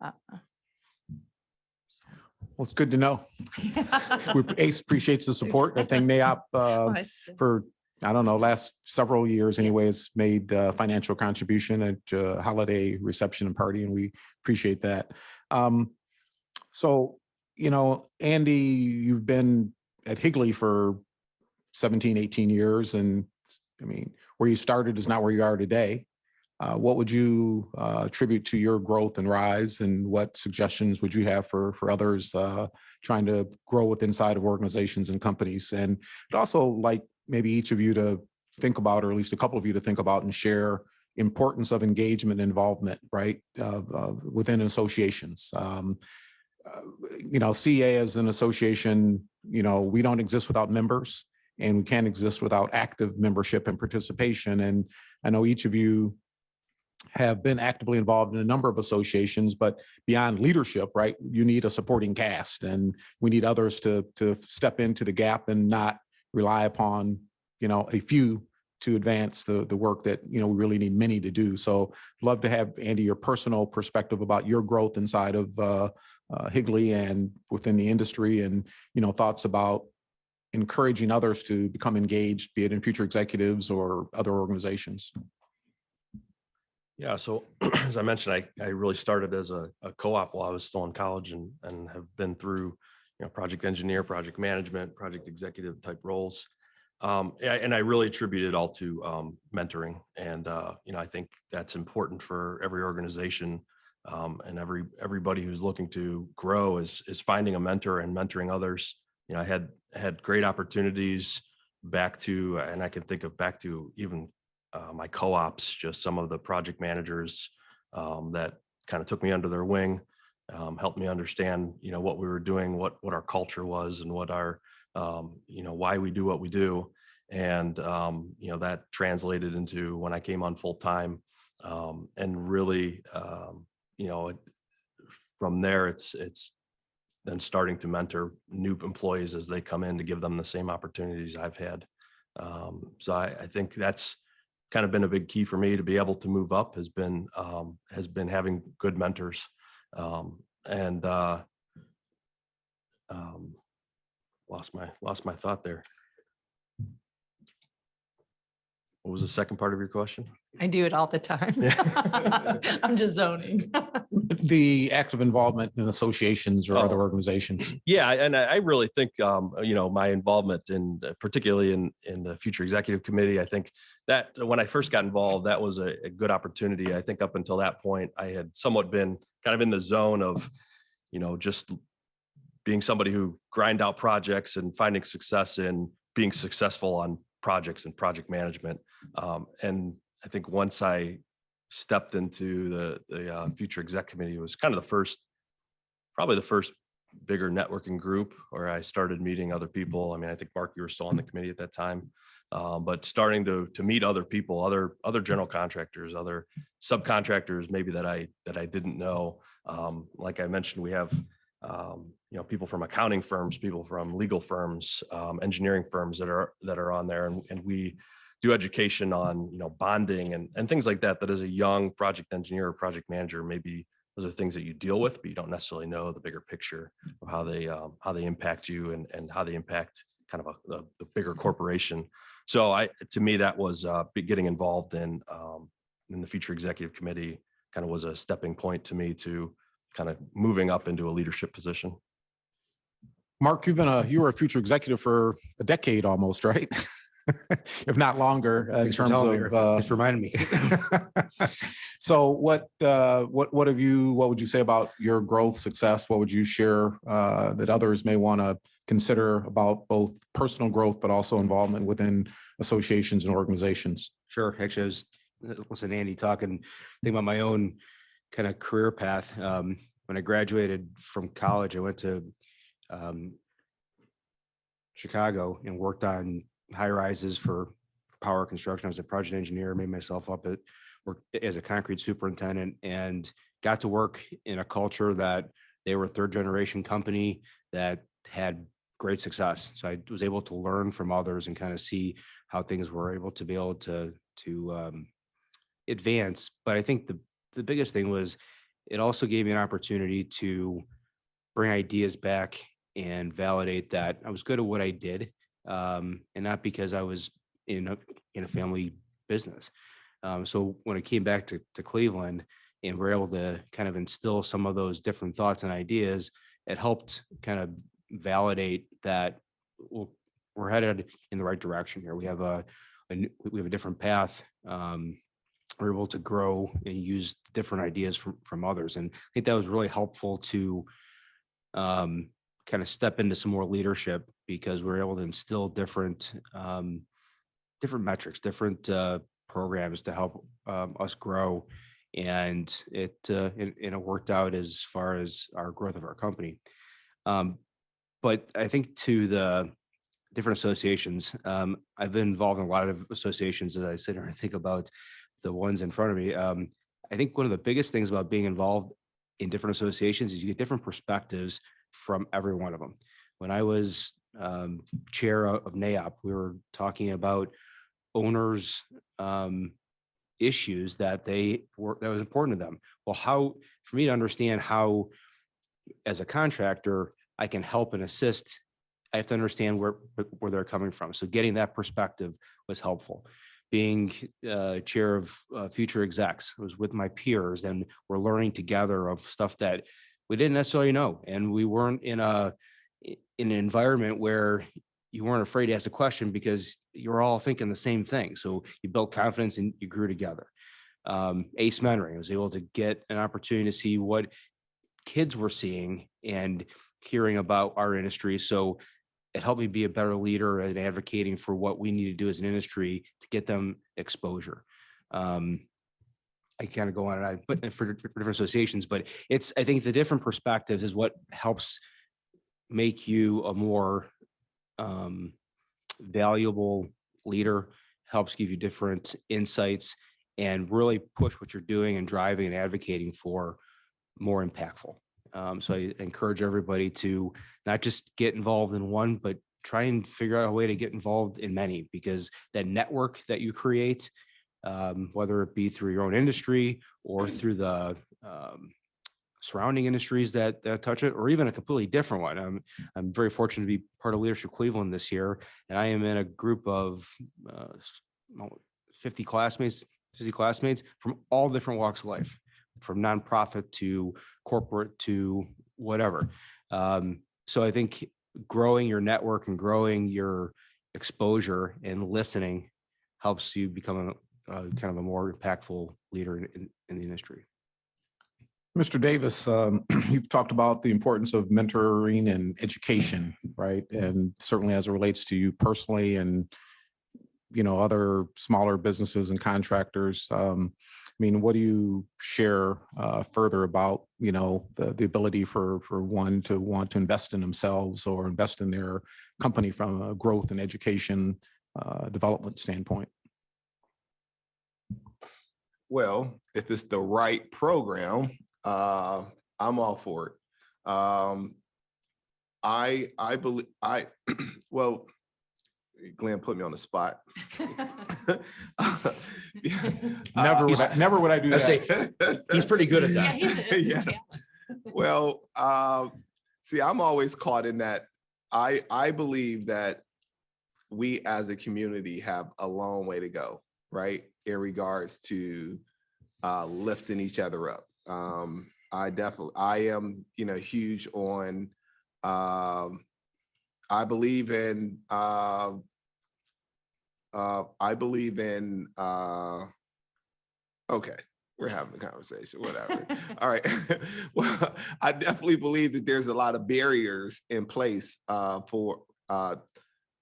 Uh, Well, it's good to know. ACE appreciates the support. I think NAOP for, I don't know, last several years anyways, made financial contribution at holiday reception and party, and we appreciate that. So, you know, Andy, you've been at Higley for 17, 18 years. And I mean, where you started is not where you are today. What would you attribute to your growth and rise, and what suggestions would you have for others trying to grow with inside of organizations and companies? And I'd also like maybe each of you to think about, or at least a couple of you to think about and share importance of engagement and involvement, right, within associations. You know, CA as an association, you know, we don't exist without members, and we can't exist without active membership and participation. And I know each of you have been actively involved in a number of associations, but beyond leadership, right, you need a supporting cast, and we need others to step into the gap and not rely upon, you know, a few to advance the work that, you know, we really need many to do. So love to have, Andy, your personal perspective about your growth inside of Higley and within the industry, and, you know, thoughts about encouraging others to become engaged, be it in future executives or other organizations. Yeah, so as I mentioned, I really started as a co-op while I was still in college, and have been through, you know, project engineer, project management, project executive type roles. And I really attribute it all to mentoring. And, you know, I think that's important for every organization, and everybody who's looking to grow is finding a mentor and mentoring others. You know, I had great opportunities back to, and I can think of back to even my co-ops, just some of the project managers that kind of took me under their wing, helped me understand, you know, what we were doing, what our culture was, and what our, you know, why we do what we do. And, you know, that translated into when I came on full time, and really, you know, from there, it's then starting to mentor new employees as they come in to give them the same opportunities I've had. So I think that's kind of been a big key for me to be able to move up, has been having good mentors. And lost my thought there. What was the second part of your question? I do it all the time. I'm just zoning. The active involvement in associations or other organizations. Yeah, and I really think, you know, my involvement in, particularly in the Future Executive Committee, I think that when I first got involved, that was a good opportunity. I think up until that point, I had somewhat been kind of in the zone of, you know, just being somebody who grind out projects and finding success in being successful on projects and project management. And I think once I stepped into the Future Exec Committee, it was kind of probably the first bigger networking group where I started meeting other people. I mean, I think Mark, you were still on the committee at that time, but starting to meet other people, other general contractors, other subcontractors, maybe that I didn't know. Like I mentioned, we have you know, people from accounting firms, people from legal firms, engineering firms that are on there, and we do education on, you know, bonding and things like that. That as a young project engineer or project manager, maybe those are things that you deal with, but you don't necessarily know the bigger picture of how they impact you and how they impact kind of the bigger corporation. So to me, that was getting involved in the Future Executive Committee kind of was a stepping point to me to kind of moving up into a leadership position. Mark, you were a Future Executive for a decade almost, right? If not longer, in terms of just reminded me. So what would you say about your growth success? What would you share that others may want to consider about both personal growth, but also involvement within associations and organizations? Sure. Actually, I was listening to Andy talk and think about my own kind of career path. When I graduated from college, I went to Chicago and worked on high rises for power construction. I was a project engineer, made myself up worked as a concrete superintendent, and got to work in a culture that they were a third generation company that had great success. So I was able to learn from others and kind of see how things were able to advance. But I think the biggest thing was it also gave me an opportunity to bring ideas back and validate that I was good at what I did, and not because I was in a family business. So when I came back to Cleveland and we're able to kind of instill some of those different thoughts and ideas, it helped kind of validate that we're headed in the right direction here. We have we have a different path. We're able to grow and use different ideas from others, and I think that was really helpful to kind of step into some more leadership, because we're able to instill different metrics, different programs to help us grow, and it worked out as far as our growth of our company. But I think to the different associations, I've been involved in a lot of associations as I sit here and think about the ones in front of me. I think one of the biggest things about being involved in different associations is you get different perspectives from every one of them. When I was chair of NAIOP, we were talking about owners' issues that was important to them. Well, how, for me to understand how, as a contractor, I can help and assist, I have to understand where they're coming from. So getting that perspective was helpful. Being chair of future execs, I was with my peers, and we're learning together of stuff that we didn't necessarily know, and we weren't in an environment where you weren't afraid to ask a question because you're all thinking the same thing. So you built confidence and you grew together. ACE mentoring, I was able to get an opportunity to see what kids were seeing and hearing about our industry. So it helped me be a better leader and advocating for what we need to do as an industry to get them exposure. I kind of go on and but for different associations, but I think the different perspectives is what helps make you a more valuable leader, helps give you different insights, and really push what you're doing and driving and advocating for more impactful. So I encourage everybody to not just get involved in one, but try and figure out a way to get involved in many, because that network that you create, whether it be through your own industry or through the surrounding industries that touch it, or even a completely different one. I'm very fortunate to be part of Leadership Cleveland this year, and I am in a group of 50 classmates from all different walks of life, from nonprofit to corporate to whatever. So I think growing your network and growing your exposure and listening helps you become kind of a more impactful leader in the industry. Mr. Davis, you've talked about the importance of mentoring and education, right? And certainly as it relates to you personally and, other smaller businesses and contractors. What do you share further about, the ability for one to want to invest in themselves or invest in their company from a growth and education development standpoint? Well, if it's the right program, I'm all for it. I believe well, Glenn put me on the spot. Never would I do that. He's pretty good at that. Yes. Well, see, I'm always caught in that. I believe that we as a community have a long way to go, right, in regards to lifting each other up. I am, huge on, I believe in, okay, we're having a conversation, whatever. All right. Well, I definitely believe that there's a lot of barriers in place for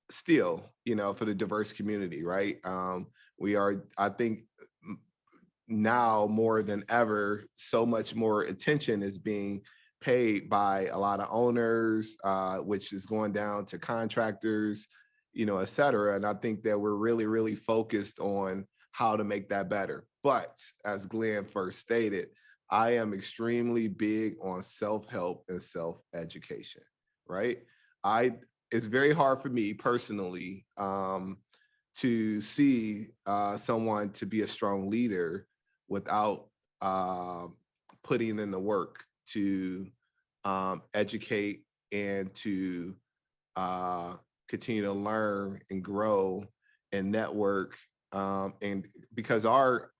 still, for the diverse community, right? I think now more than ever, so much more attention is being paid by a lot of owners, which is going down to contractors, et cetera. And I think that we're really, really focused on how to make that better. But as Glenn first stated, I am extremely big on self-help and self-education, right? It's very hard for me personally to see someone to be a strong leader without putting in the work to educate and to continue to learn and grow and network. And because our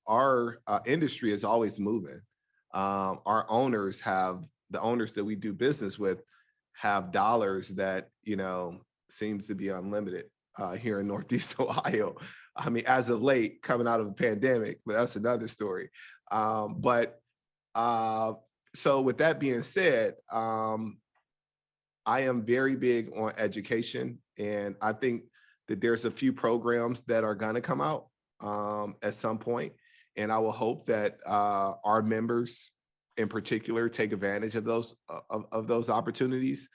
industry is always moving. Our owners the owners that we do business with have dollars that, seems to be unlimited here in Northeast Ohio. I mean, as of late, coming out of a pandemic, but that's another story. So with that being said, I am very big on education, and I think that there's a few programs that are going to come out at some point, and I will hope that our members in particular take advantage of those opportunities.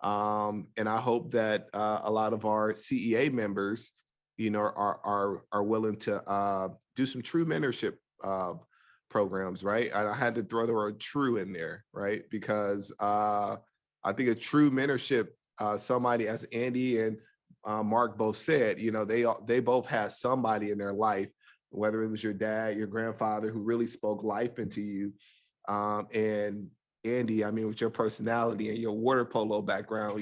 And I hope that a lot of our CEA members, are willing to do some true mentorship programs, right? And I had to throw the word true in there, right? Because I think a true mentorship, somebody, as Andy and Mark both said, they both had somebody in their life, whether it was your dad, your grandfather, who really spoke life into you. And Andy, I mean, with your personality and your water polo background,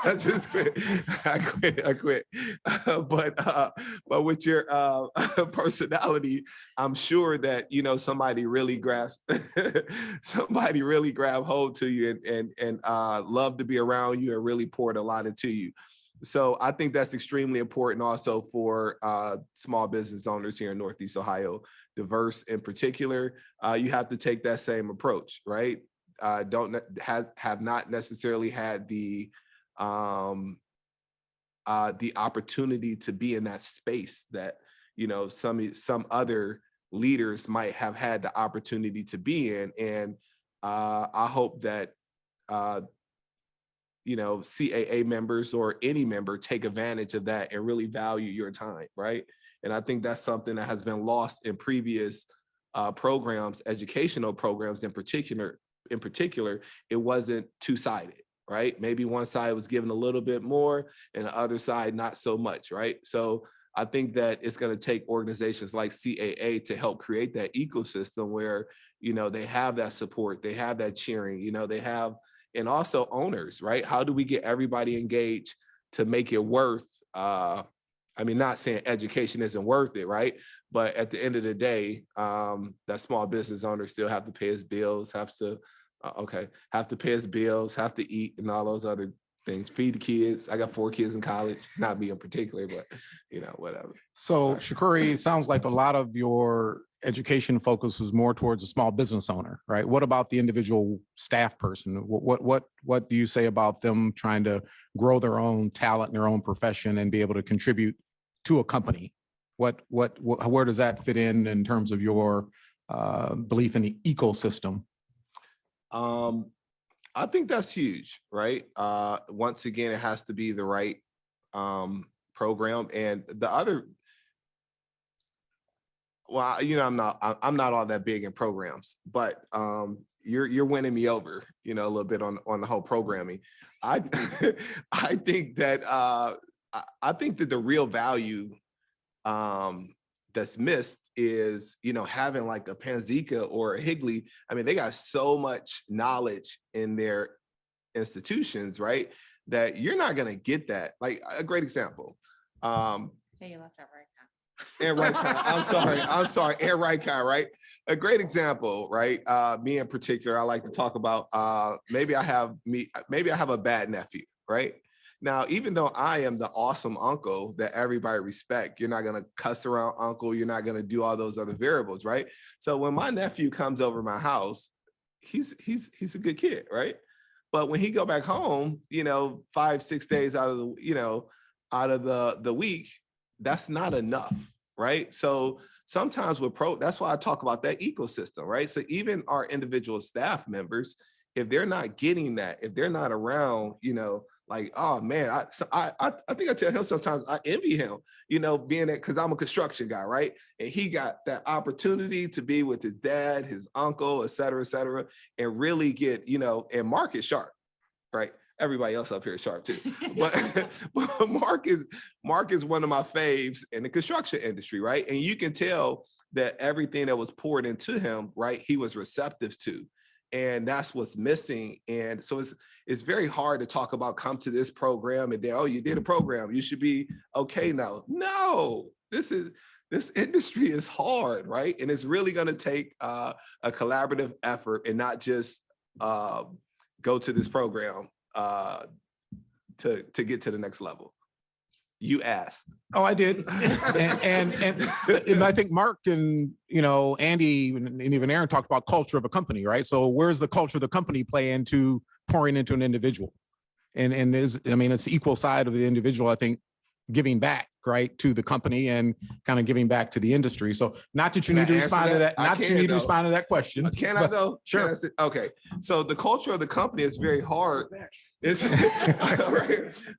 I just quit. I quit. But with your personality, I'm sure that somebody really grabbed hold to you and loved to be around you and really poured a lot into you. So I think that's extremely important also for small business owners here in Northeast Ohio, diverse in particular. You have to take that same approach, right? Have not necessarily had the opportunity to be in that space that some other leaders might have had the opportunity to be in, and I hope that CAA members or any member take advantage of that and really value your time, right? And I think that's something that has been lost in previous programs, educational programs in particular. It wasn't two-sided, right? Maybe one side was given a little bit more and the other side not so much, right? So I think that it's going to take organizations like CAA to help create that ecosystem where, they have that support, they have that cheering, they have, and also owners, right? How do we get everybody engaged to make it worth, not saying education isn't worth it, right? But at the end of the day, that small business owner still have to pay his bills, have to pay his bills, have to eat and all those other things, feed the kids. I got 4 kids in college, not me in particular, but whatever. So Shakuri, it sounds like a lot of your education focus is more towards a small business owner, right? What about the individual staff person? What do you say about them trying to grow their own talent in their own profession and be able to contribute to a company? Where does that fit in terms of your belief in the ecosystem? I think that's huge, right? Once again, it has to be the right program, and the other. Well, I'm not all that big in programs, but you're winning me over, a little bit on the whole programming. I think that the real value that's missed is, having like a Panzeca or a Higley. I mean, they got so much knowledge in their institutions, right? That you're not going to get that. Like a great example. Hey, you left out right now. And I'm sorry. And Raikkonen, right? A great example, right? Me in particular, I like to talk about, maybe I have a bad nephew, right? Now, even though I am the awesome uncle that everybody respect, you're not going to cuss around uncle. You're not going to do all those other variables, right? So when my nephew comes over my house, he's a good kid, right? But when he go back home, 5-6 days out of the week, that's not enough, right? So sometimes that's why I talk about that ecosystem, right? So even our individual staff members, if they're not getting that, if they're not around, like, oh man, I think I tell him sometimes I envy him, being that, because I'm a construction guy, right? And he got that opportunity to be with his dad, his uncle, et cetera, and really get, and Mark is sharp, right? Everybody else up here is sharp too, but Mark is one of my faves in the construction industry, right? And you can tell that everything that was poured into him, right, he was receptive to. And that's what's missing. And so it's very hard to talk about come to this program and then, oh, you did a program, you should be okay now. No, this industry is hard, right? And it's really going to take a collaborative effort and not just go to this program to get to the next level. You asked. Oh, I did. And I think Mark and, Andy and even Aaron talked about culture of a company, right? So where's the culture of the company play into pouring into an individual? And it's the equal side of the individual, I think, giving back, right, to the company and kind of giving back to the industry. So not that you need to respond to that, not that you need to respond to that question. Can I though? Sure. Okay. So the culture of the company is very hard. It's,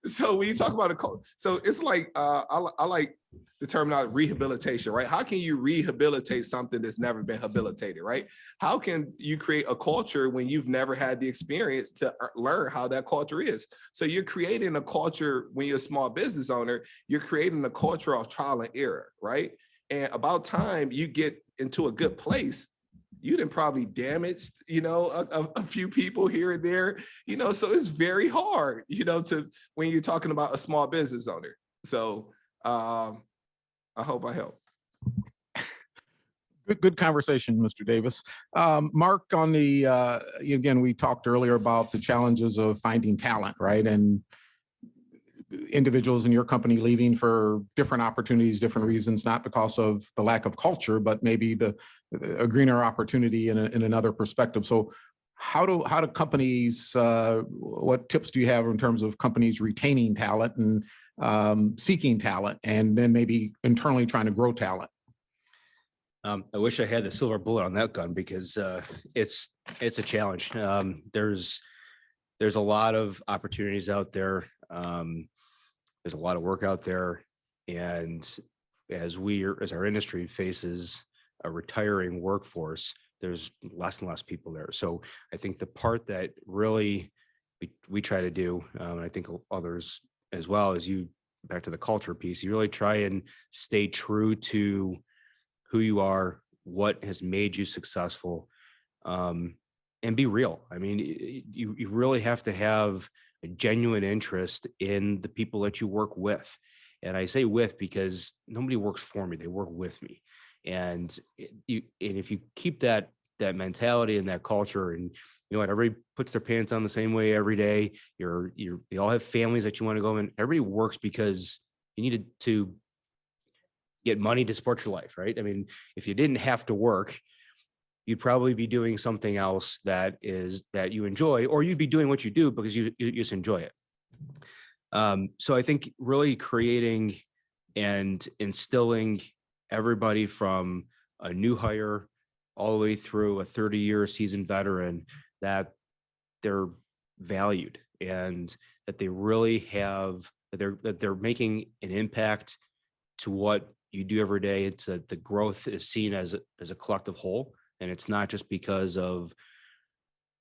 so when you talk about a culture, so it's like, I like the terminology rehabilitation, right? How can you rehabilitate something that's never been habilitated, right? How can you create a culture when you've never had the experience to learn how that culture is? So you're creating a culture when you're a small business owner, you're creating a culture of trial and error, right? And about time you get into a good place, you done probably damaged, a few people here and there, so it's very hard, to when you're talking about a small business owner. So I hope I helped. Good conversation, Mr. Davis. Mark, on the, again, we talked earlier about the challenges of finding talent, right? And individuals in your company leaving for different opportunities, different reasons, not because of the lack of culture, but maybe a greener opportunity in another perspective. So how do companies, what tips do you have in terms of companies retaining talent and seeking talent, and then maybe internally trying to grow talent? I wish I had the silver bullet on that gun, because it's a challenge. There's a lot of opportunities out there. There's a lot of work out there, and as our industry faces a retiring workforce, there's less and less people there. So I think the part that really we try to do, and I think others as well, is back to the culture piece, you really try and stay true to who you are, what has made you successful, and be real. I mean, you really have to have a genuine interest in the people that you work with. And I say with because nobody works for me, they work with me. And if you keep that mentality and that culture, and everybody puts their pants on the same way every day, they all have families that you want to go in. Everybody works because you needed to get money to support your life, right? I mean, if you didn't have to work, you'd probably be doing something else that you enjoy, or you'd be doing what you do because you just enjoy it. So I think really creating and instilling everybody from a new hire all the way through a 30-year seasoned veteran, that they're valued and that they really have, that they're making an impact to what you do every day. It's that the growth is seen as a collective whole. And it's not just because of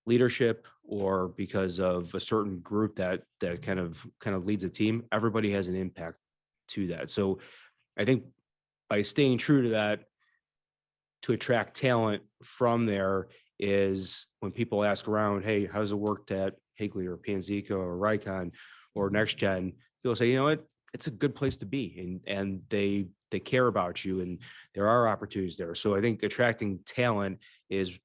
leadership or because of a certain group that kind of leads a team. Everybody has an impact to that. So I think by staying true to that, to attract talent from there, is when people ask around, hey, how's it worked at Higley or Panzica or Rycon or NextGen? People say, it's a good place to be, and they care about you, and there are opportunities there. So I think attracting talent is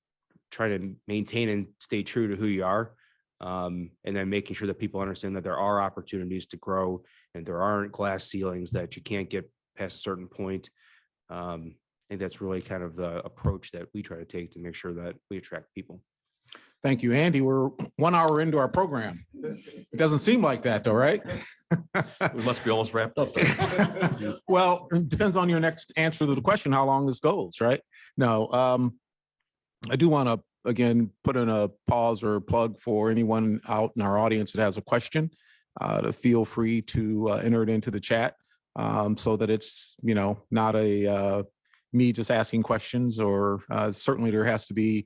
trying to maintain and stay true to who you are, and then making sure that people understand that there are opportunities to grow and there aren't glass ceilings that you can't get past a certain point. I think that's really kind of the approach that we try to take to make sure that we attract people. Thank you, Andy. We're 1 hour into our program. It doesn't seem like that though, right? We must be almost wrapped up. Well, it depends on your next answer to the question, how long this goes, right? No, I do want to, again, put in a pause or plug for anyone out in our audience that has a question, to feel free to enter it into the chat, so that it's, not me just asking questions, or certainly there has to be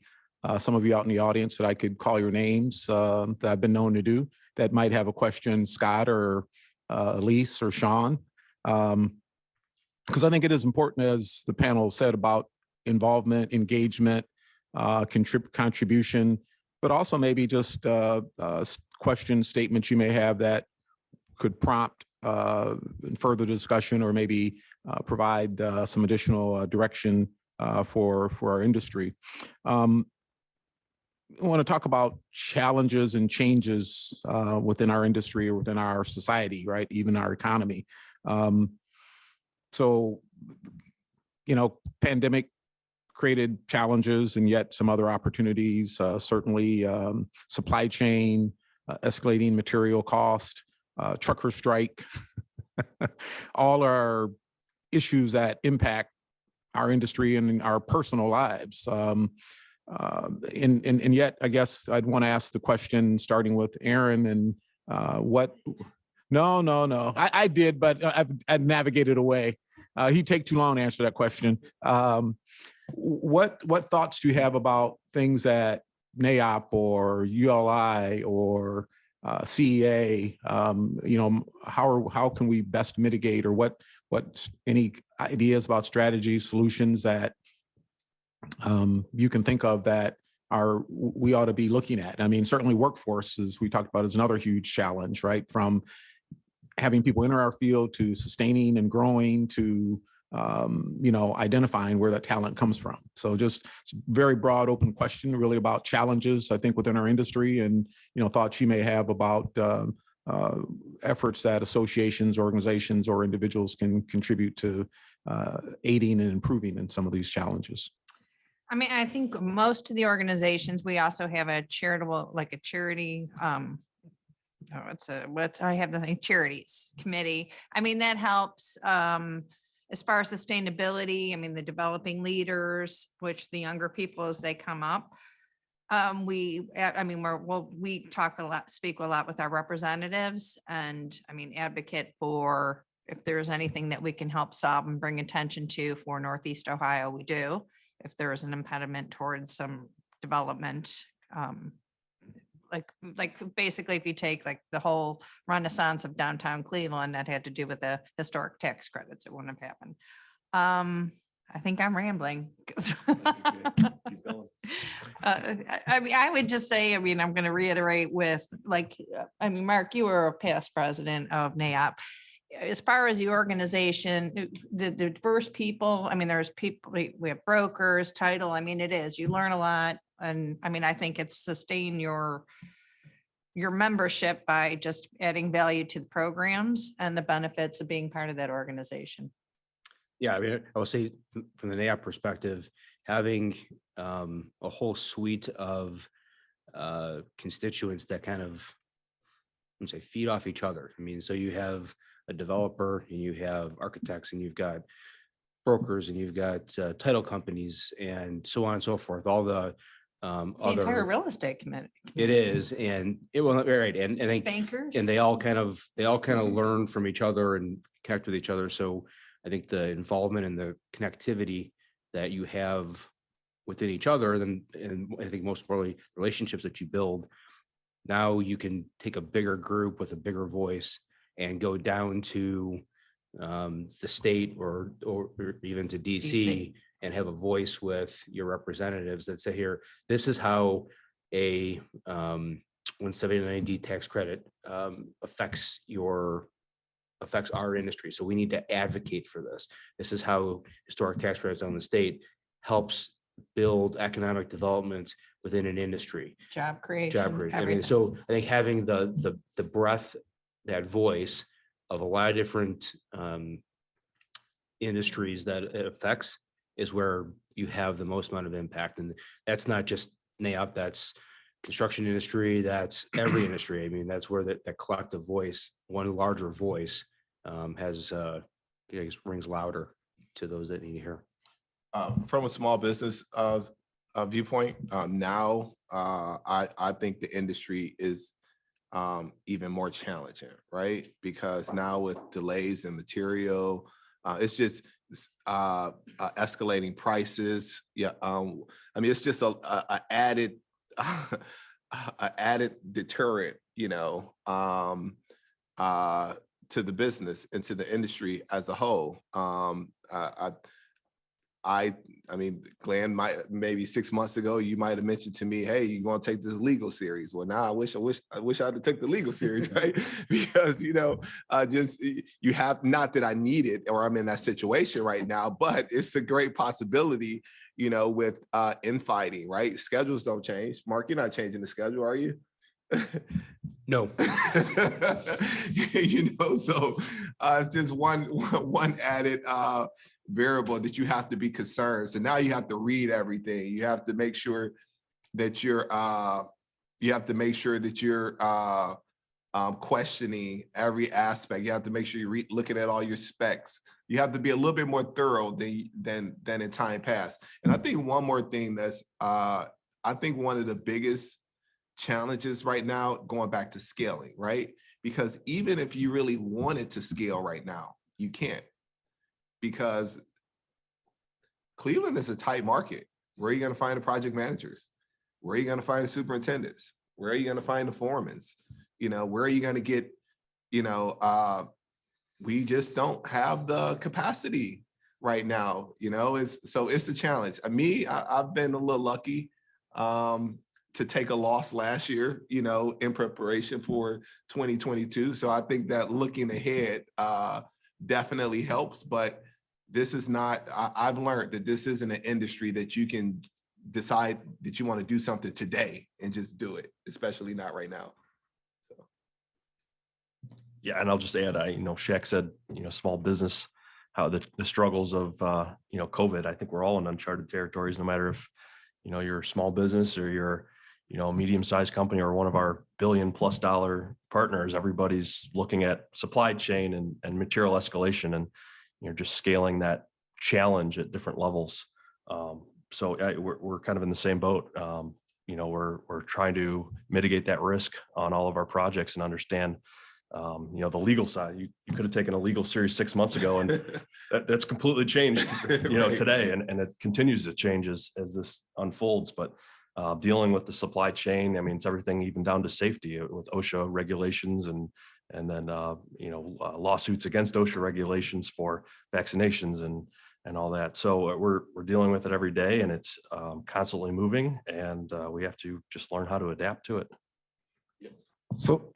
some of you out in the audience that I could call your names, that I've been known to do, that might have a question, Scott or Elise or Sean. Because I think it is important, as the panel said, about involvement, engagement, contribution, but also maybe just questions, statements you may have that could prompt further discussion, or maybe provide some additional direction for our industry. I want to talk about challenges and changes within our industry or within our society, right? Even our economy. So, pandemic created challenges and yet some other opportunities, certainly supply chain, escalating material cost, trucker strike, all are issues that impact our industry and our personal lives. And yet, I guess I'd want to ask the question, starting with Aaron, and No, I did, but I've navigated away. He'd take too long to answer that question. What thoughts do you have about things that NAIOP or ULI or CEA? How can we best mitigate, or what any ideas about strategies, solutions that you can think of that we ought to be looking at? I mean, certainly workforce, as we talked about, is another huge challenge, right? From having people enter our field to sustaining and growing to identifying where that talent comes from. So just it's a very broad, open question, really about challenges, I think, within our industry, and thoughts you may have about efforts that associations, organizations, or individuals can contribute to aiding and improving in some of these challenges. I mean, I think most of the organizations, we also have a charitable, like a charity, charities committee. I mean, that helps as far as sustainability. I mean, the developing leaders, which the younger people as they come up. We talk a lot, speak a lot with our representatives, and I mean, advocate for if there's anything that we can help solve and bring attention to for Northeast Ohio, we do. If there is an impediment towards some development, like basically if you take like the whole renaissance of downtown Cleveland that had to do with the historic tax credits, it wouldn't have happened. I think I'm rambling. I would just say, I'm going to reiterate with Mark, you were a past president of NAIOP. As far as the organization, the diverse people, I mean, there's people, we have brokers, title. I mean, you learn a lot. And I mean, I think it's sustain your membership by just adding value to the programs and the benefits of being part of that organization. Yeah, I mean, I would say from the NAIOP perspective, having a whole suite of constituents that kind of, feed off each other. I mean, so you have a developer, and you have architects, and you've got brokers, and you've got title companies, and so on and so forth. All the entire real estate committee. It is, and it will right, and I think bankers, and they all kind of learn from each other and connect with each other. So I think the involvement and the connectivity that you have within each other, and I think most importantly, relationships that you build. Now you can take a bigger group with a bigger voice and go down to the state or even to DC and have a voice with your representatives that say, here, this is how a 179D tax credit affects our industry. So we need to advocate for this. This is how historic tax credits on the state helps build economic development within an industry. Job creation. I mean, so I think having the breadth, that voice of a lot of different industries that it affects is where you have the most amount of impact. And that's not just NAIOP, that's construction industry, that's every industry. I mean, that's where that collective voice, one larger voice rings louder to those that need to hear. From a small business viewpoint, now I think the industry is even more challenging, right? Because now with delays in material, it's just escalating prices. Yeah, I mean, it's just a added deterrent, to the business and to the industry as a whole. I mean, Glenn, maybe 6 months ago, you might have mentioned to me, hey, you want to take this legal series? Well, now I wish I'd have took the legal series, right? Because, just you have, not that I need it or I'm in that situation right now, but it's a great possibility, with infighting, right? Schedules don't change. Mark, you're not changing the schedule, are you? No. So it's just one added variable that you have to be concerned. So now you have to read everything. You have to make sure that you're questioning every aspect. You have to make sure you're looking at all your specs. You have to be a little bit more thorough than in time past. And I think one more thing that's I think one of the biggest challenges right now, going back to scaling, right? Because even if you really wanted to scale right now, you can't, because Cleveland is a tight market. Where are you going to find the project managers? Where are you going to find the superintendents? Where are you going to find the foremans? Where are you going to get, we just don't have the capacity right now, so it's a challenge. I've been a little lucky to take a loss last year, in preparation for 2022. So I think that looking ahead definitely helps, but this is not, I've learned that this isn't an industry that you can decide that you want to do something today and just do it, especially not right now. So. Yeah, and I'll just add, Shaq said, small business, how the struggles of, COVID, I think we're all in uncharted territories, no matter if, you're a small business or you're, a medium-sized company or one of our $1 billion+ partners. Everybody's looking at supply chain and material escalation and, just scaling that challenge at different levels. So we're kind of in the same boat. We're trying to mitigate that risk on all of our projects and understand, the legal side. You could have taken a legal series 6 months ago, and that's completely changed, Right. today, and it continues to change as this unfolds. But dealing with the supply chain, it's everything, even down to safety with OSHA regulations and then lawsuits against OSHA regulations for vaccinations and all that. So we're dealing with it every day, and it's constantly moving, and we have to just learn how to adapt to it. So,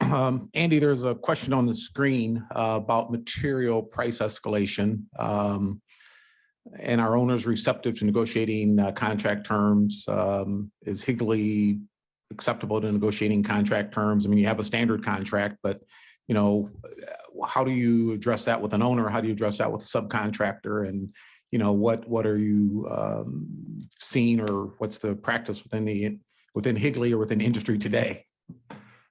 Andy, there's a question on the screen about material price escalation. And our owners receptive to negotiating contract terms. Is Higley acceptable to negotiating contract terms? You have a standard contract, but how do you address that with an owner? How do you address that with a subcontractor? And what are you seeing, or what's the practice within Higley or within industry today?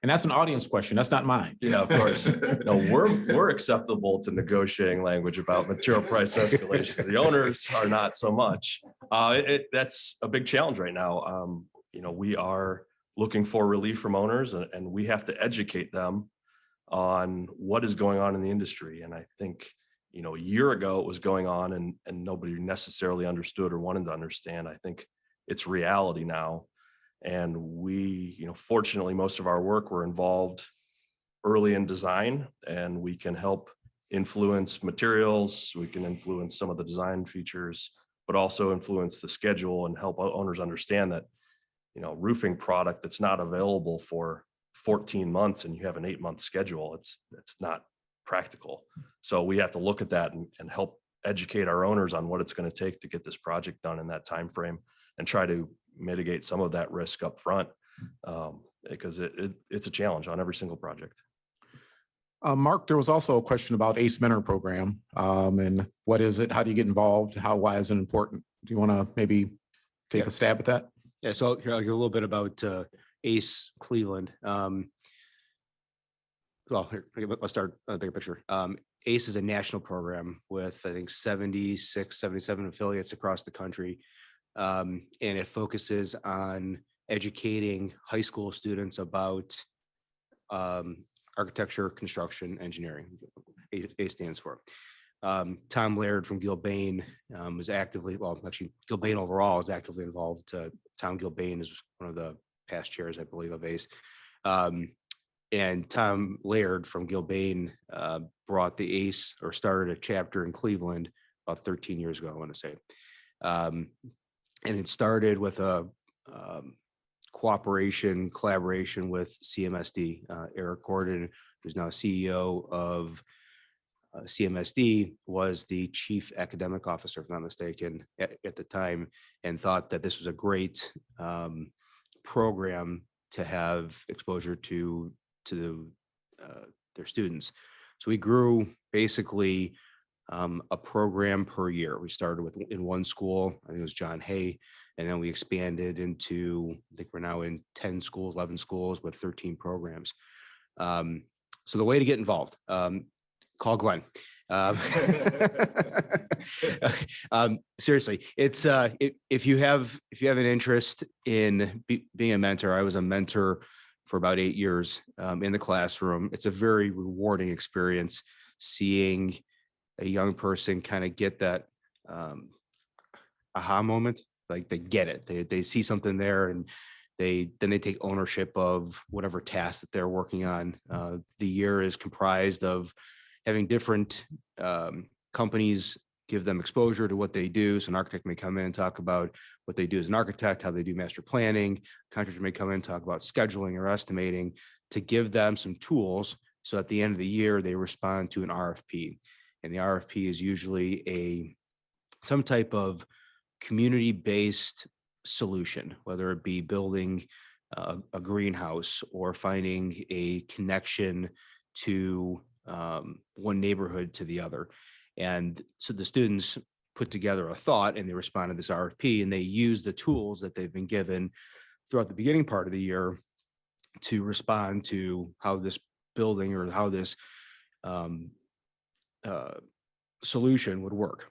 And that's an audience question. That's not mine. Yeah, of course. No, we're acceptable to negotiating language about material price escalations. The owners are not so much. That's a big challenge right now. We are looking for relief from owners, and we have to educate them on what is going on in the industry. And I think, a year ago it was going on and nobody necessarily understood or wanted to understand. I think it's reality now. And we, fortunately, most of our work, we're involved early in design, and we can help influence materials. We can influence some of the design features, but also influence the schedule and help owners understand that, roofing product that's not available for 14 months and you have an 8-month schedule, it's not practical. So we have to look at that and help educate our owners on what it's going to take to get this project done in that time frame, and try to mitigate some of that risk up front, because it's a challenge on every single project. Mark, there was also a question about ACE Mentor program, and what is it? How do you get involved? Why is it important? Do you want to maybe take a stab at that? Yeah, so here I'll give a little bit about ACE Cleveland. Well, here, let's start a bigger picture. ACE is a national program with, I think, 76, 77 affiliates across the country. And it focuses on educating high school students about architecture, construction, engineering. ACE stands for. Tom Laird from Gilbane was actively, Gilbane overall is actively involved. Tom Gilbane is one of the past chairs, I believe, of ACE. And Tom Laird from Gilbane brought the ACE, or started a chapter in Cleveland about 13 years ago, I want to say. And it started with a collaboration with CMSD. Eric Gordon, who's now CEO of CMSD, was the chief academic officer, if I'm not mistaken, at the time, and thought that this was a great program to have exposure to their students. So we grew basically a program per year. We started with in one school, I think it was John Hay, and then we expanded into, I think we're now in 10 schools, 11 schools with 13 programs. So the way to get involved, call Glenn. Seriously, it's if you have an interest in being a mentor. I was a mentor for about 8 years in the classroom. It's a very rewarding experience seeing a young person kind of get that aha moment. Like they get it, they see something there, and they take ownership of whatever task that they're working on. The year is comprised of having different companies give them exposure to what they do. So an architect may come in and talk about what they do as an architect, how they do master planning. Contractor may come in and talk about scheduling or estimating, to give them some tools. So at the end of the year, they respond to an RFP. And the RFP is usually some type of community-based solution, whether it be building a greenhouse or finding a connection to one neighborhood to the other. And so the students put together a thought and they respond to this RFP, and they use the tools that they've been given throughout the beginning part of the year to respond to how this building or how this solution would work,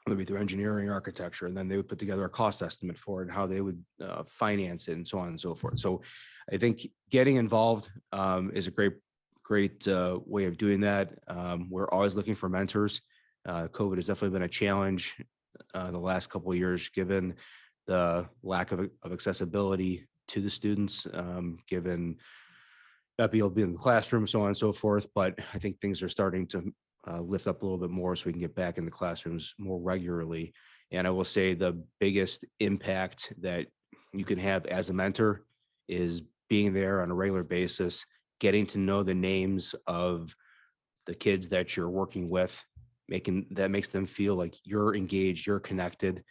whether it be through engineering, architecture, and then they would put together a cost estimate for it and how they would finance it and so on and so forth. So I think getting involved is a great way of doing that. We're always looking for mentors. COVID has definitely been a challenge the last couple of years, given the lack of accessibility to the students, given not being able to be in the classroom, so on and so forth. But I think things are starting to lift up a little bit more so we can get back in the classrooms more regularly. And I will say the biggest impact that you can have as a mentor is being there on a regular basis, getting to know the names of the kids that you're working with, makes them feel like you're engaged, you're connected.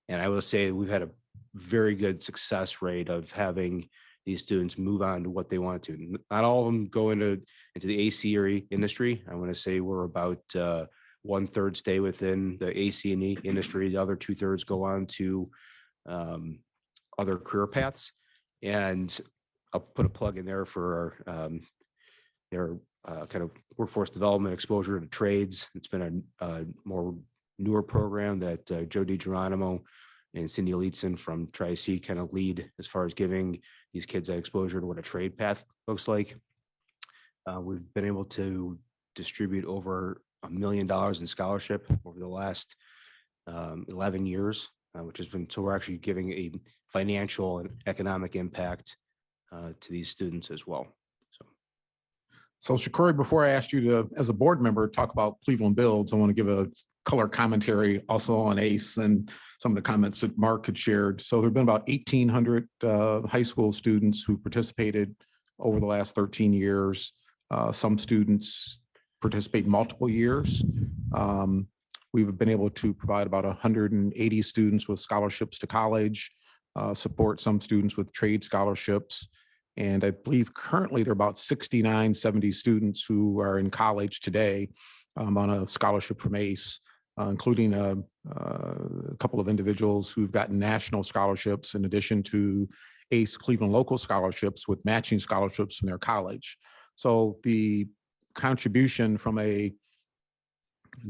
And I will say we've had a very good success rate of having these students move on to what they want to. Not all of them go into the AC industry. I want to say we're about 1/3 stay within the AC&E industry. The other 2/3 go on to other career paths. And I'll put a plug in there for their kind of workforce development exposure to trades. It's been a more newer program that Joe DiGeronimo and Cindy Leetson from Tri-C kind of lead as far as giving these kids that exposure to what a trade path looks like. We've been able to distribute over $1 million in scholarship over the last 11 years, which has been, so we're actually giving a financial and economic impact to these students as well. So Shakori, before I asked you to, as a board member, talk about Cleveland Builds, I want to give a color commentary also on ACE and some of the comments that Mark had shared. So there've been about 1,800 high school students who participated over the last 13 years. Some students participate multiple years. We've been able to provide about 180 students with scholarships to college, support some students with trade scholarships. And I believe currently there are about 69, 70 students who are in college today on a scholarship from ACE, including a couple of individuals who've gotten national scholarships in addition to ACE Cleveland local scholarships with matching scholarships from their college. So the contribution from a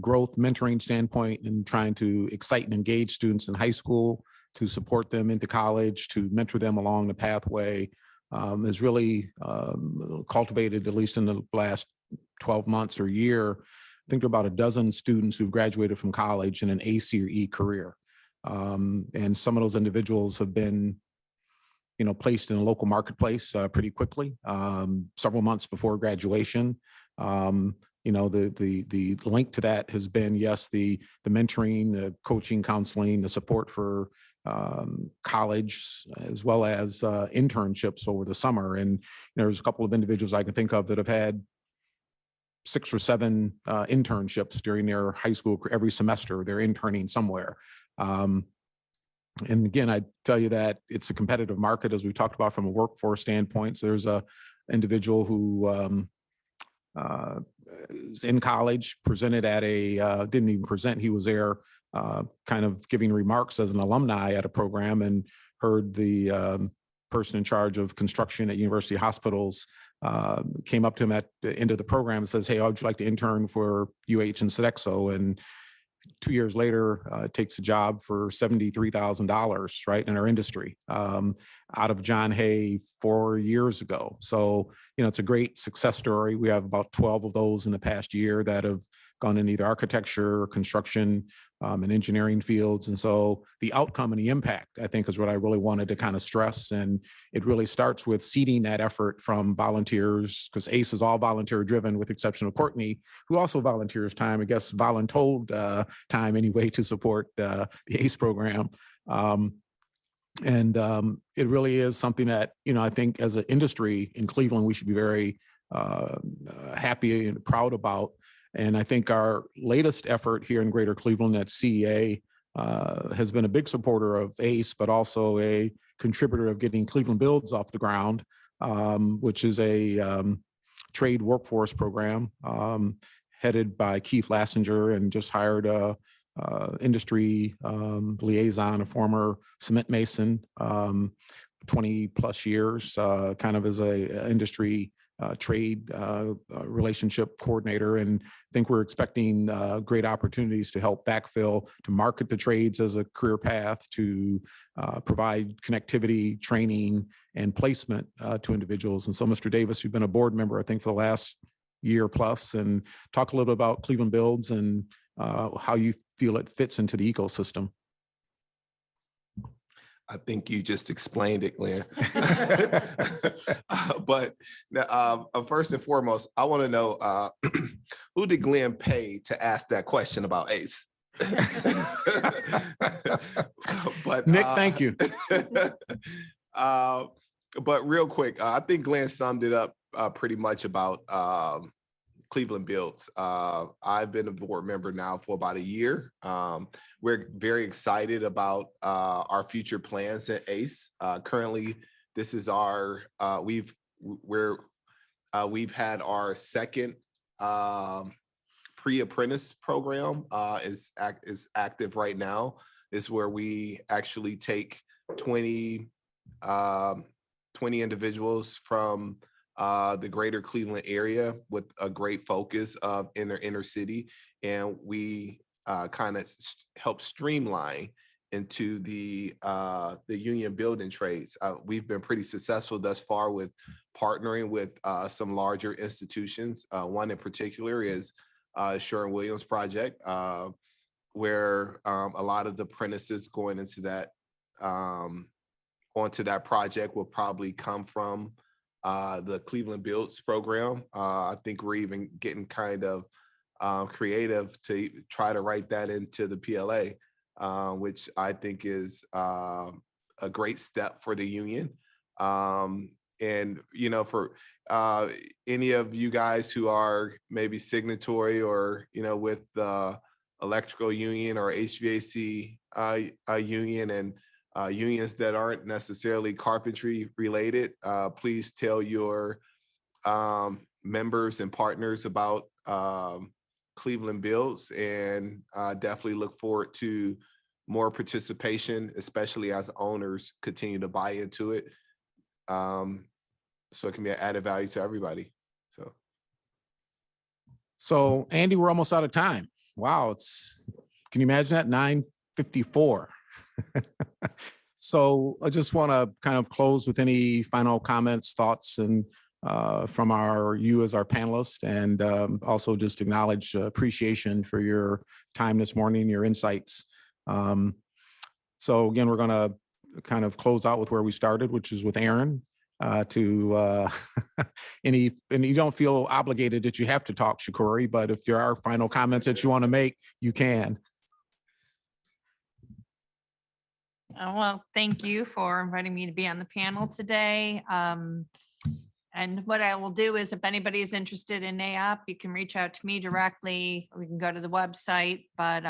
growth mentoring standpoint and trying to excite and engage students in high school, to support them into college, to mentor them along the pathway, is really cultivated, at least in the last 12 months or year. I think there are about a dozen students who've graduated from college in an AC or E career. And some of those individuals have been, placed in a local marketplace pretty quickly, several months before graduation. the link to that has been, yes, the mentoring, the coaching, counseling, the support for college, as well as internships over the summer. And there's a couple of individuals I can think of that have had 6 or 7 internships during their high school. Every semester they're interning somewhere. And again, I tell you that it's a competitive market, as we talked about from a workforce standpoint. So there's a individual who is in college, presented at didn't even present, he was there kind of giving remarks as an alumni at a program, and heard the person in charge of construction at University Hospitals came up to him at the end of the program and says, "Hey, how would you like to intern for UH and Sodexo?" And 2 years later, takes a job for $73,000, right, in our industry, out of John Hay 4 years ago. So, it's a great success story. We have about 12 of those in the past year that have gone in either architecture, construction, and engineering fields. And so the outcome and the impact, I think, is what I really wanted to kind of stress. And it really starts with seeding that effort from volunteers, because ACE is all volunteer driven, with the exception of Courtney, who also volunteers time, I guess, voluntold time anyway, to support the ACE program. It really is something that, I think as an industry in Cleveland, we should be very happy and proud about. And I think our latest effort here in Greater Cleveland at CEA has been a big supporter of ACE, but also a contributor of getting Cleveland Builds off the ground, which is a trade workforce program headed by Keith Lassinger, and just hired a industry liaison, a former cement mason, 20 plus years, kind of as a industry trade relationship coordinator. And I think we're expecting great opportunities to help backfill, to market the trades as a career path, to provide connectivity, training, and placement to individuals. And so, Mr. Davis, you've been a board member, I think, for the last year plus, and talk a little bit about Cleveland Builds and how you feel it fits into the ecosystem. I think you just explained it, Glenn. But first and foremost, I want to know who did Glenn pay to ask that question about ACE? But Nick, thank you. But real quick, I think Glenn summed it up pretty much about Cleveland Builds. I've been a board member now for about a year. We're very excited about our future plans at ACE. Currently, this is our we've had our second pre-apprentice program is active right now. Is where we actually take 20 individuals from the greater Cleveland area with a great focus in their inner city. And we kind of help streamline into the union building trades. We've been pretty successful thus far with partnering with some larger institutions. One in particular is Sherwin-Williams project, where a lot of the apprentices going into that onto that project will probably come from the Cleveland Builds program. I think we're even getting kind of creative to try to write that into the PLA, which I think is a great step for the union. And, for any of you guys who are maybe signatory or, with the electrical union or HVAC union, and unions that aren't necessarily carpentry related, please tell your members and partners about Cleveland Builds, and definitely look forward to more participation, especially as owners continue to buy into it, so it can be an added value to everybody. So Andy, we're almost out of time. Wow, can you imagine that? 9:54. So I just want to kind of close with any final comments, thoughts, and from you as our panelists, and also just acknowledge appreciation for your time this morning, your insights. So again, we're going to kind of close out with where we started, which is with Aaron. to any, and you don't feel obligated that you have to talk, Shakuri, but if there are final comments that you want to make, you can. Well, thank you for inviting me to be on the panel today. And what I will do is if anybody is interested in NAOP, you can reach out to me directly. We can go to the website, but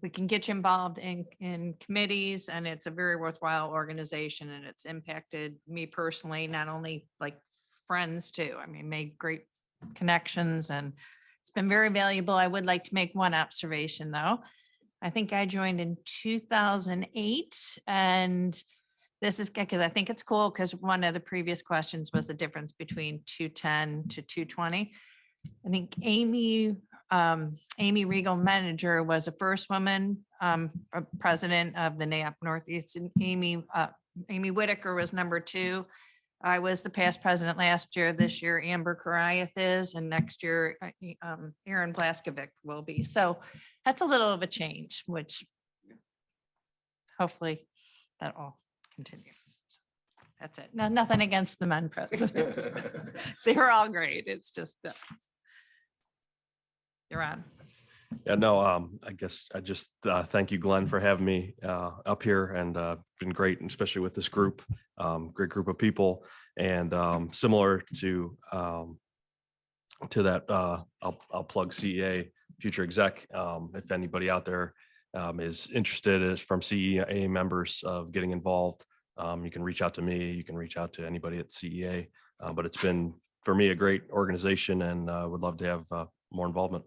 we can get you involved in committees, and it's a very worthwhile organization, and it's impacted me personally, not only like friends too. I mean, made great connections, and it's been very valuable. I would like to make one observation though. I think I joined in 2008, and this is because I think it's cool because one of the previous questions was the difference between 210 to 220. I think Amy Regal Manager was the first woman president of the NAOP Northeast, and Amy Whitaker was number 2. I was the past president last year. This year, Amber Karayath is, and next year, Aaron Blaskovic will be. So that's a little of a change, which hopefully that will continue. So that's it. No, nothing against the men presidents. They were all great. It's just, you're on. Yeah, no, I guess I just thank you, Glenn, for having me up here, and been great, and especially with this group, great group of people, and similar to that, I'll plug CEA Future Exec. If anybody out there is interested from CEA members of getting involved, you can reach out to me. You can reach out to anybody at CEA. But it's been for me a great organization, and would love to have more involvement.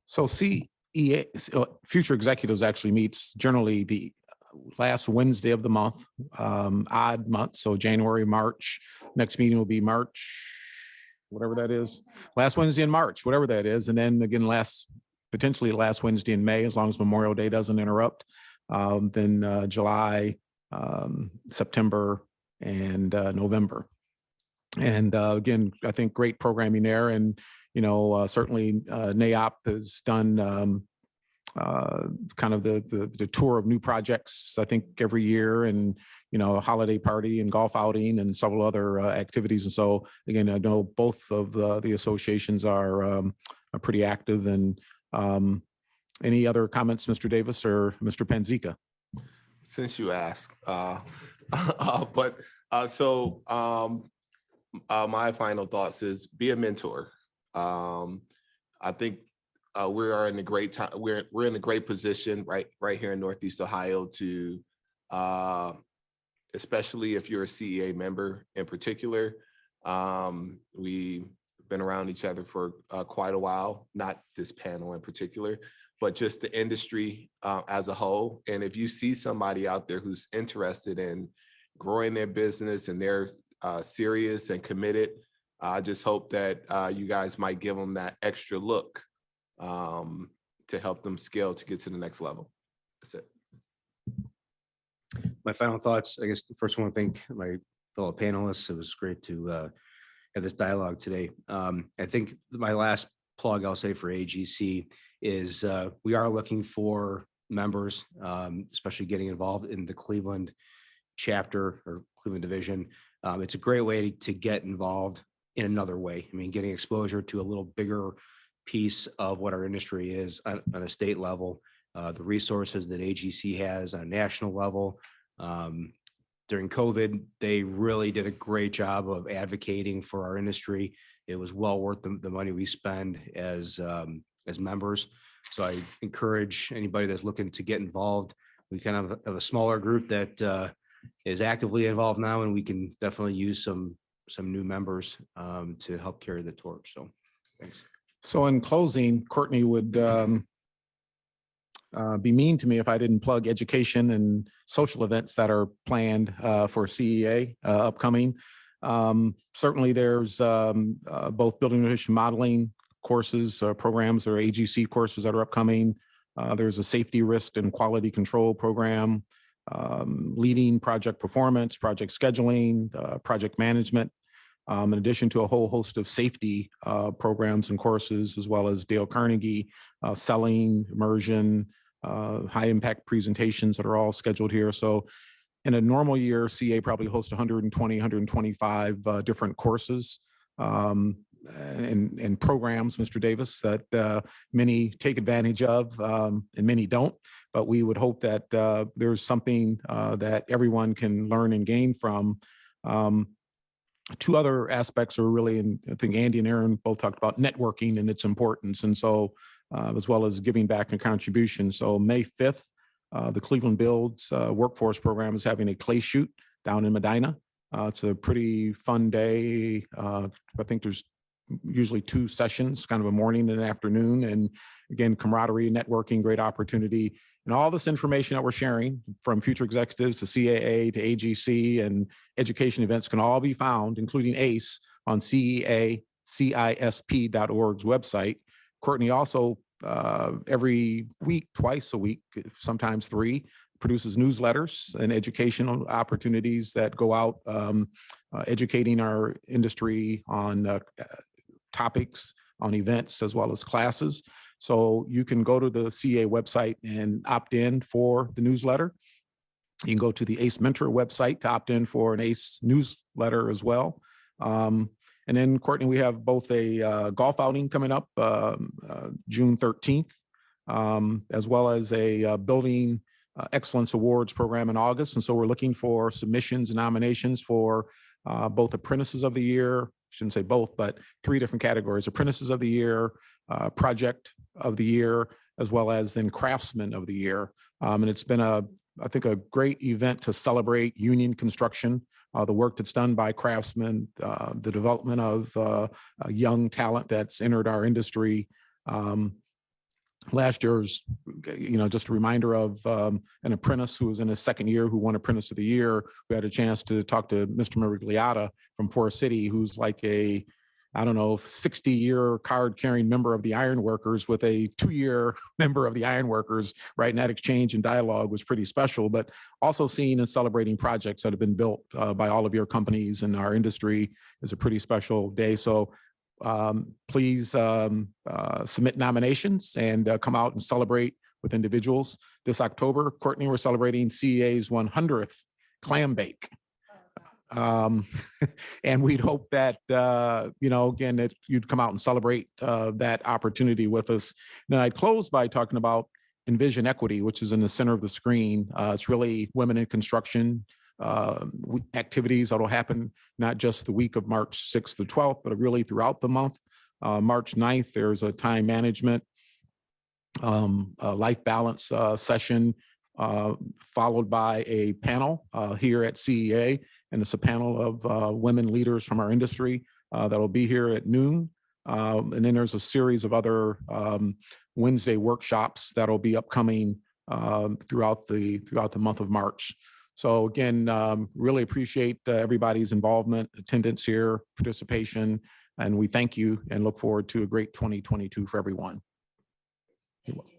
So CEA, Future Executives actually meets generally the last Wednesday of the month, odd month. So January, March. Next meeting will be March, whatever that is. Last Wednesday in March, whatever that is. And then again, potentially last Wednesday in May, as long as Memorial Day doesn't interrupt. Then July, September, and November. And again, I think great programming there. And certainly NAOP has done kind of the tour of new projects, I think, every year, and a holiday party and golf outing and several other activities. And so again, I know both of the associations are pretty active. And any other comments, Mr. Davis or Mr. Panzica? Since you asked, my final thoughts is be a mentor. I think we are in a great time. We're in a great position right here in Northeast Ohio to, especially if you're a CEA member in particular. We've been around each other for quite a while, not this panel in particular, but just the industry as a whole. And if you see somebody out there who's interested in growing their business and they're serious and committed, I just hope that you guys might give them that extra look to help them scale to get to the next level. That's it. My final thoughts, I guess the first one, I thank my fellow panelists. It was great to have this dialogue today. I think my last plug I'll say for AGC is we are looking for members, especially getting involved in the Cleveland chapter or Cleveland division. It's a great way to get involved in another way. I mean, getting exposure to a little bigger piece of what our industry is on a state level, the resources that AGC has on a national level. During COVID, they really did a great job of advocating for our industry. It was well worth the money we spend as members. So I encourage anybody that's looking to get involved. We kind of have a smaller group that is actively involved now, and we can definitely use some new members to help carry the torch. So thanks. So in closing, Courtney would be mean to me if I didn't plug education and social events that are planned for CEA upcoming. Certainly there's both building innovation modeling courses, programs, or AGC courses that are upcoming. There's a safety risk and quality control program, leading project performance, project scheduling, project management, in addition to a whole host of safety programs and courses, as well as Dale Carnegie, selling, immersion, high impact presentations that are all scheduled here. So In a normal year, CA probably hosts 120, 125 different courses and programs, Mr. Davis, that many take advantage of and many don't. But we would hope that there's something that everyone can learn and gain from. Two other aspects are really, and I think Andy and Aaron both talked about networking and its importance. And so, as well as giving back and contribution. So May 5th, the Cleveland Builds Workforce Program is having a clay shoot down in Medina. It's a pretty fun day. I think there's usually 2 sessions, kind of a morning and an afternoon. And again, camaraderie, networking, great opportunity. And all this information that we're sharing from future executives to CAA to AGC and education events can all be found, including ACE, on CEACISP.org's website. Courtney also every week, twice a week, sometimes 3, produces newsletters and educational opportunities that go out educating our industry on topics, on events, as well as classes. So you can go to the CA website and opt in for the newsletter. You can go to the ACE Mentor website to opt in for an ACE newsletter as well. And then, Courtney, we have both a golf outing coming up June 13th, as well as a Building Excellence Awards program in August. And so we're looking for submissions and nominations for both Apprentices of the Year, shouldn't say both, but 3 different categories: Apprentices of the Year, Project of the Year, as well as then Craftsman of the Year. And it's been I think a great event to celebrate union construction, the work that's done by craftsmen, the development of young talent that's entered our industry. Last year's, just a reminder of an apprentice who was in his 2nd year who won Apprentice of the Year. We had a chance to talk to Mr. Merigliata from Forest City, who's like a, 60-year card-carrying member of the Ironworkers with a 2-year member of the Ironworkers, right? And that exchange and dialogue was pretty special, but also seeing and celebrating projects that have been built by all of your companies in our industry is a pretty special day. So please submit nominations and come out and celebrate with individuals. This October, Courtney, we're celebrating CEA's 100th clam bake. And we'd hope that, again, that you'd come out and celebrate that opportunity with us. And I'd close by talking about Envision Equity, which is in the center of the screen. It's really women in construction activities that will happen not just the week of March 6th to 12th, but really throughout the month. March 9th, there's a time management life balance session followed by a panel here at CEA. And it's a panel of women leaders from our industry that will be here at noon. And then there's a series of other Wednesday workshops that will be upcoming throughout the month of March. So again, really appreciate everybody's involvement, attendance here, participation, and we thank you and look forward to a great 2022 for everyone. You're welcome.